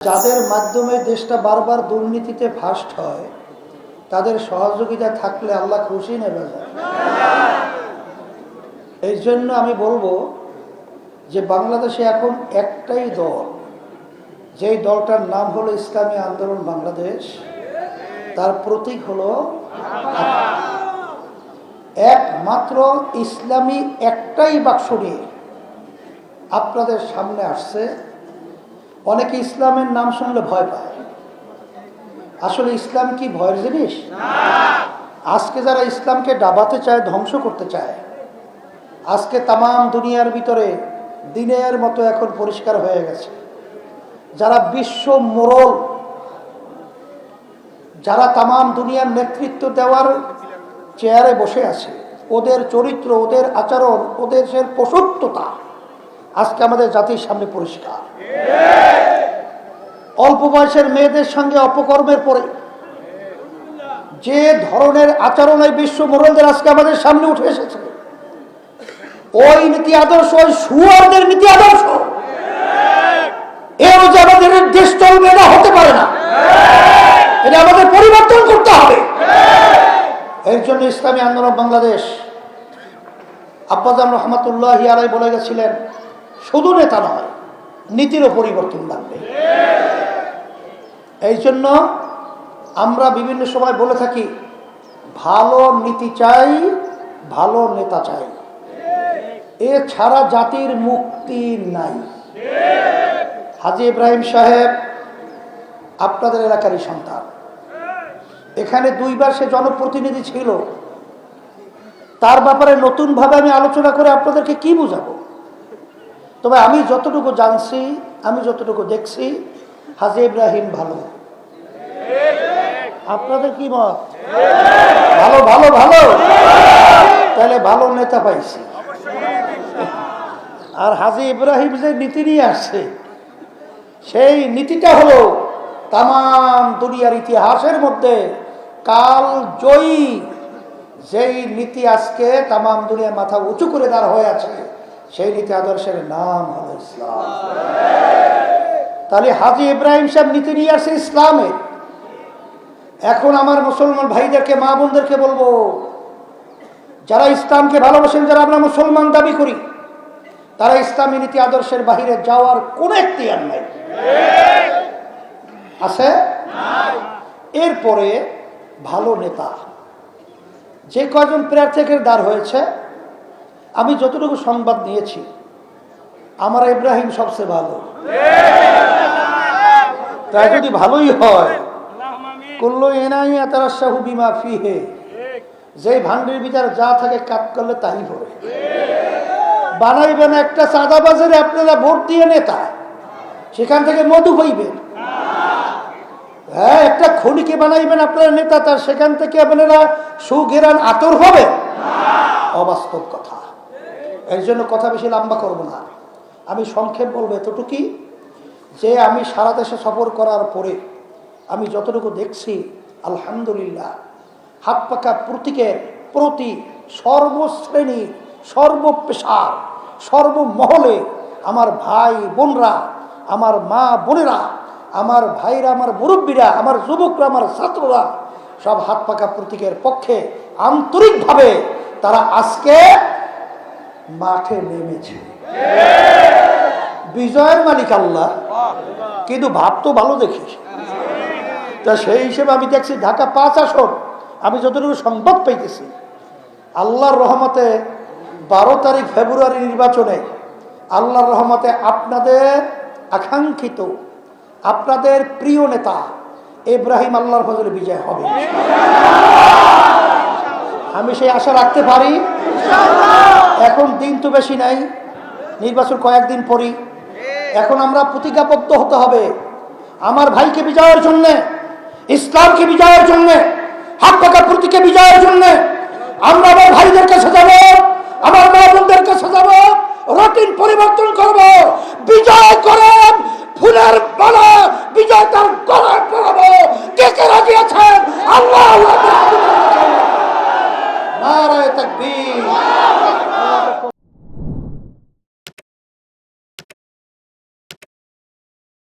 যাদের মাধ্যমে দেশটা বারবার দুর্নীতিতে ফাঁসড হয় তাদের সহযোগিতা থাকলে আল্লাহ খুশি নেবে যায়। এই জন্য আমি বলবো যে বাংলাদেশে এখন একটাই দল, যেই দলটার নাম হলো ইসলামী আন্দোলন বাংলাদেশ, তার প্রতীক হলো একমাত্র ইসলামী একটাই বাক্স নিয়ে আপনাদের সামনে আসছে। অনেকে ইসলামের নাম শুনলে ভয় পায়। আসলে ইসলাম কি ভয়ের জিনিস? আজকে যারা ইসলামকে ডাবাতে চায়, ধ্বংস করতে চায়, আজকে তামাম দুনিয়ার ভিতরে দিনের মতো এখন পরিষ্কার হয়ে গেছে। যারা বিশ্ব মোড়ল, যারা তামাম দুনিয়ার নেতৃত্ব দেওয়ার চেয়ারে বসে আছে, ওদের চরিত্র, ওদের আচরণ, ওদের পশুত্বতা আজকে আমাদের জাতির সামনে পরিষ্কার। অল্প বয়সের মেয়েদের সঙ্গে অপকর্মের পরে যে ধরনের আচরণ এই বিশ্ব মোড়লদের আজকে আমাদের সামনে উঠে এসেছে, ওই নীতি আদর্শ, ওই সুয়ারদের নীতি আদর্শ, এর যে আমাদের দেশ চলবে, এটা হতে পারে না। এটা আমাদের পরিবর্তন করতে হবে। এর জন্য ইসলামী আন্দোলন বাংলাদেশ, আব্বাজান রহমাতুল্লাহি আলাইহি বলে গেছিলেন, শুধু নেতা নয়, নীতিরও পরিবর্তন লাগবে। এই জন্য আমরা বিভিন্ন সময় বলে থাকি, ভালো নীতি চাই, ভালো নেতা চাই, এছাড়া জাতির মুক্তি নাই। হাজী ইব্রাহিম সাহেব আপনাদের এলাকারই সন্তান। এখানে দুইবার সে জনপ্রতিনিধি ছিল। তার ব্যাপারে নতুনভাবে আমি আলোচনা করে আপনাদেরকে কি বুঝাবো? তবে আমি যতটুকু জানছি, আমি যতটুকু দেখছি, হাজী ইব্রাহিম ভালো। আপনাদের কি মত? ভালো ভালো ভালো। তাহলে ভালো নেতা পাইছি। আর হাজী ইব্রাহিম যে নীতি নিয়ে আসছে, সেই নীতিটা হলো তামাম দুনিয়ার ইতিহাসের মধ্যে কাল জয়ী যেই নীতি, আজকে তামাম দুনিয়া মাথা উঁচু করে দাঁড় হয়ে আছে, সেই নীতি আদর্শের নাম হলো ইসলাম। তাহলে হাজী ইব্রাহিম সাহেব নীতি নিয়ে আসে ইসলামের। এখন আমার মুসলমান ভাইদেরকে, মা বোনদেরকে বলবো, যারা ইসলামকে ভালোবাসেন, যারা আমরা মুসলমান দাবি করি, তারা ইসলামী নীতি আদর্শের বাহিরে যাওয়ার কোন এখতিয়ার নাই। আছে? এরপরে ভালো নেতা, যে কয়জন প্রার্থীর দাঁড় হয়েছে, আমি যতটুকু সংবাদ নিয়েছি, আমার ইব্রাহিম সবচেয়ে ভালো। তাই যদি ভালোই হয়, কুল্লু ইনাই আতারাশাহু বিমা ফিহে, যে ভান্ডের ভিতরে যা থাকে কাট করলে তাই হবে। বানাইবেন একটা চাঁদাবাজারে আপনারা ভোট দিয়ে নেতা, সেখান থেকে মধু হইবেন। হ্যাঁ, একটা খনিকে বানাইবেন আপনারা নেতা, তার সেখান থেকে আপনারা সুঘেরান আতর হবে। অবাস্তব কথা। এর জন্য কথা বেশি লম্বা করব না, আমি সংক্ষেপ বলবো এতটুকুই, যে আমি সারা দেশে সফর করার পরে আমি যতটুকু দেখছি, আলহামদুলিল্লাহ, হাত পাকা প্রতীকের প্রতি সর্বশ্রেণী, সর্বপেশার, সর্বমহলে আমার ভাই বোনরা, আমার মা বোনেরা, আমার ভাইরা, আমার মুরব্বীরা, আমার যুবকরা, আমার ছাত্ররা সব হাত পাকা প্রতীকের পক্ষে আন্তরিকভাবে তারা আজকে মাঠে নেমেছে। বিজয়ের মালিক আল্লাহ, কিন্তু ভাব তো ভালো দেখিস। তা সেই হিসেবে আমি দেখছি ঢাকা 5 আসন, আমি যতটুকু সংবাদ পাইতেছি, আল্লাহর রহমতে 12 তারিখ ফেব্রুয়ারি নির্বাচনে আল্লাহর রহমতে আপনাদের আকাঙ্ক্ষিত, আপনাদের প্রিয় নেতা ইব্রাহিম আল্লাহর ফজলে বিজয় হবে। আমি সেই আশা রাখতে পারি। এখন দিন তো বেশি নাই, নির্বাচন কয়েকদিন পরই। এখন আমরা প্রতিজ্ঞাবদ্ধ হতে হবে, আমার ভাইকে বিজয়ের জন্য, ইসলামকে বিজয়ের জন্য, হাত পাকা প্রতীকে বিজয়ের জন্য আমরা আমার ভাইদের কাছে যাব, আমার মা বোনদের কাছে যাব, রুটিন পরিবর্তন করব, বিজয় করে ফুলের মালা